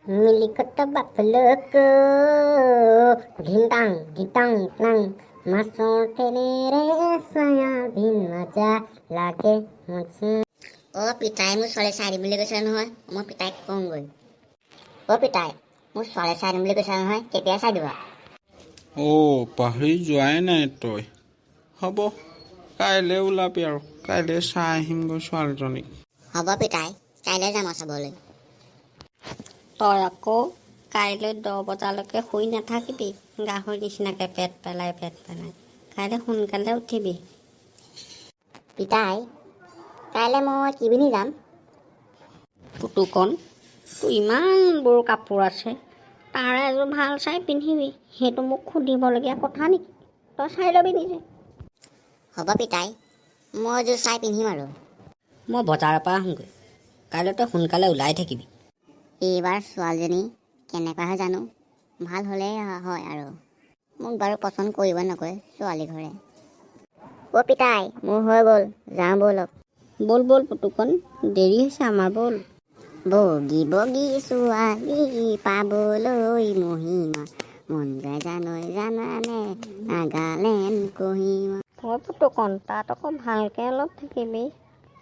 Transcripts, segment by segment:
Milikota bapeloko, ghintang nang, masuk tenere saya bin aja lage muncul. পিতাই মোৰ ছোৱালী চাই দিম বুলি কৈছিলে নহয়, মই পিতাইক কওঁগৈ। পিতাই মোৰ ছোৱালী চাই দিম বুলি কৈছিলে নহয়, কেতিয়া চাই দিবা? পাহৰি যোৱাই নাই তই। হ'ব, কাইলৈ ওলাবি আৰু কাইলৈ চাই আহিমগৈ ছোৱালীজনীক। হ'ব পিতাই, কাইলৈ যাম চাবলৈ। তই আকৌ কাইলৈ 10 বজালৈকে শুই নাথাকিবি গাহৰি নিচিনাকৈ পেট পেলাই। কাইলৈ সোনকালে উঠিবি। পিতাই কাইলৈ মই কি পিন্ধি যাম? পুতুকণ, তোৰ ইমানবোৰ কাপোৰ আছে, তাৰে এযোৰ ভাল চাই পিন্ধিবি। সেইটো মোক সুধিবলগীয়া কথা নেকি? তই চাই ল'বি নিজে। হ'ব পিতাই, মই এযোৰ চাই পিন্ধিম আৰু। মই বজাৰৰ পৰা আহোঁগৈ, কাইলৈ তই সোনকালে ওলাই থাকিবি। এইবাৰ ছোৱালীজনী কেনেকুৱা হয় জানো, ভাল হ'লেই হয় আৰু। মোক বাৰু পচন্দ কৰিব নকয় ছোৱালী ঘৰে। পিতাই মোৰ হৈ গ'ল, যাওঁ ব'লক। ব'ল পুতুকণ, দেৰি হৈছে আমাৰ, ব'ল। বগী বগী ছোৱালী পাবলৈ মহিমা, মন যায় জানানে নাগালেণ্ড কহিমা। পুতুকণ, তাত আকৌ ভালকৈ অলপ থাকিবি,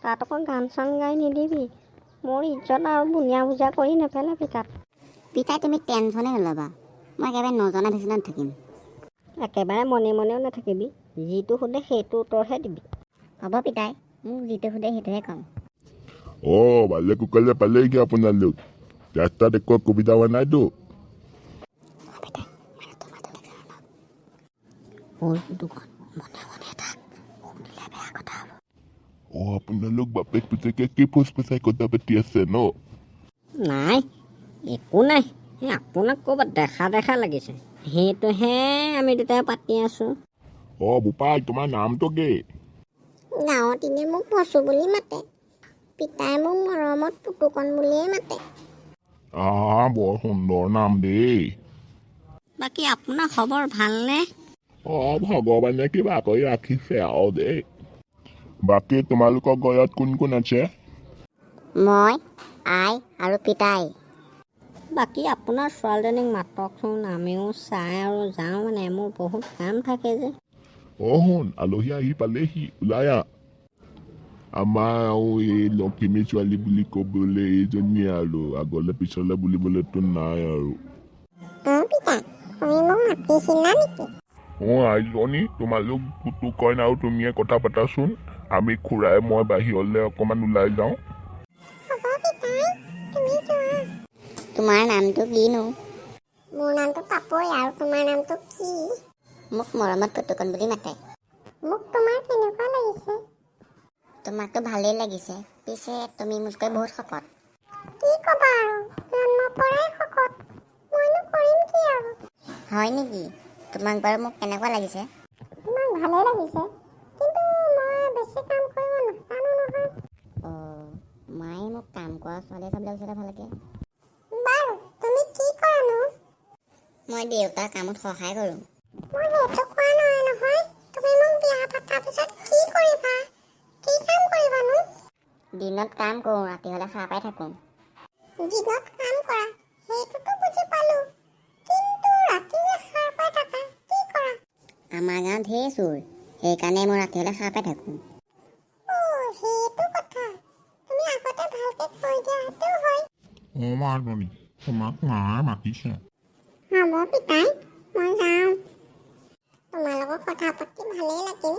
তাত আকৌ গান চান গাই নিদিবি। মোৰ ইজ্জত আৰু বুনিয়া বুজা কৰি নেপেলাবি তাত। পিতাই তুমি টেনশ্যনেই নল'বা, মই একেবাৰে নজনা নিচিনাত থাকিম। একেবাৰে মনেও নাথাকিবি, যিটো সোধে সেইটো উত্তৰহে দিবি। হ'ব পিতাই, মোক যিটো সোধে সেইটোহে ক'ম। ভালে কুশলে পালেহি আপোনালোক? ৰাস্তাত একো অসুবিধা হোৱা নাইতো? আপোনালোক বাপেক পুতেকে কি ফুচফুচাই কথা পাতি আছে ন? নাই, একো নাই। আপোনাক ক'ৰবাত দেখা লাগিছে, সেইটোহে আমি দুটাই পাতি আছোঁ। বোপাই, তোমাৰ নামটো কি? গাঁৱত এনে মোক বসু বুলি মাতে, পিতাই মোক মৰমত পুতুকণ বুলিয়ে মাতে। বৰ সুন্দৰ নাম দেই। বাকী আপোনাৰ খবৰ ভালনে? ভগৱানে কিবা কৰি ৰাখিছে আৰু দেই। বাকী তোমালোকৰ ঘৰত কোন কোন আছে? মই, আই আৰু পিতাই। বাকী আপোনাৰ ছোৱালীজনীক মাতকচোন, আমিও চাই আৰু যাওঁ, মানে মোৰ বহুত কাম থাকে যে। শুন, আলহী আহি পালেহি, ওলাই আহ। আমাৰ আৰু এই লখিমী ছোৱালী বুলি ক'বলৈ এইজনী আৰু, আগলে পিছলে বুলিবলৈতো নাই আৰু। আইজনী, তোমালোক পুতুকণ আৰু তুমিয়ে কথা পাতাচোন, আমি খুৰাই মই বাহিৰলৈ অকণমান ওলাই যাওঁ। তোমাৰ নামটো কিনো? মোৰ নামটো পাপৰি, আৰু তোমাৰ নামটো কি? মোক মৰমত পুতুকণ বুলি মাতে। মোক তোমাৰ কেনেকুৱা লাগিছে? তোমাকতো ভালেই লাগিছে, পিছে তুমি মোতকৈ বহুত শকত। কি ক'বা আৰু, জন্মৰ পৰাই শকত, মইনো কৰিম কি আৰু। হয় নেকি? তোমাক বাৰু মোক কেনেকুৱা লাগিছে? তোমাক ভালেই লাগিছে, কিন্তু মই বেছি কাম কৰিব নাজানো নহয়। মায়ে মোক কাম কৰা ছোৱালী চাবলৈ কৈছিলে ভালকে। বাৰু তুমি কি কৰানো? মই দেউতাৰ কামত সহায় কৰোঁ। মই সেইটো কোৱা নহয়। তুমি মোক বিয়া পতাৰ পিছত কি কৰিবা? কি কাম কৰিবানো? দিনত কাম কৰোঁ, ৰাতি হ'লে সাৰ পাই থাকোঁ। দিনত কাম কৰা, সেইটোতো বুজি পালো, কিন্তু ৰাতি যে সাৰ পাই থাকা, কি কৰা? আমাৰ গাঁৱত ঢেৰ চোৰ, সেইকাৰণে মই ৰাতি হ'লে সাৰ পাই থাকোঁ। সেইটো কথা। তুমি আগতে ভালকে কৈ দিয়াহেঁতেও হয়। মাজনী, তোমাক মায়ে মাতিছে। হ'ব পিতাই, মই যাওঁ। তোমাৰ লগত কথা পাতি ভালেই লাগিল।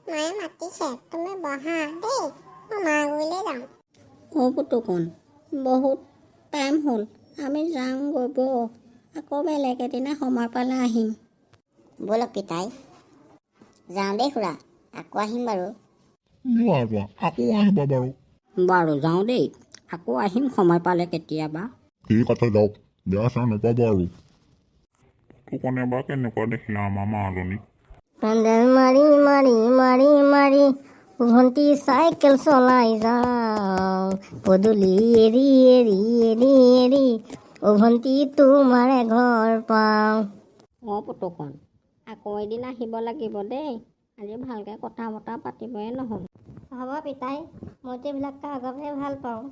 মায়ে মাতিছে, তুমি বহা দেই, মই মা গুৰিলৈ যাওঁ। পুতুকণ, বহুত টাইম হ'ল, আমি যাওঁগৈ বৌ, আকৌ বেলেগ এদিনা সময় পালে আহিম। ব'লক পিতাই, যাওঁ দেই খুৰা, আকৌ আহিম বাৰু। যোৱা, আকৌ আহিবা বাৰু। বাৰু যাওঁ দেই, আকৌ আহিম সময় পালে কেতিয়াবা। ঠিক আছে, যাওক, বেয়া চেয়া নাপাব আৰু। ফুকনে বা কেনেকুৱা দেখিলা আমাৰ মাজনীক? মাৰি ভণ্টি চাইকেল চলাই যাওঁ, পদূলি এৰি ভণ্টি তোমাৰে ঘৰ পাওঁ। পুতুকণ, আকৌ এদিন আহিব লাগিব দেই, আজি ভালকৈ কথা বতৰা পাতিবই নহ'ল। হ'ব পিতাই, মইতো এইবিলাক আগতে ভাল পাওঁ।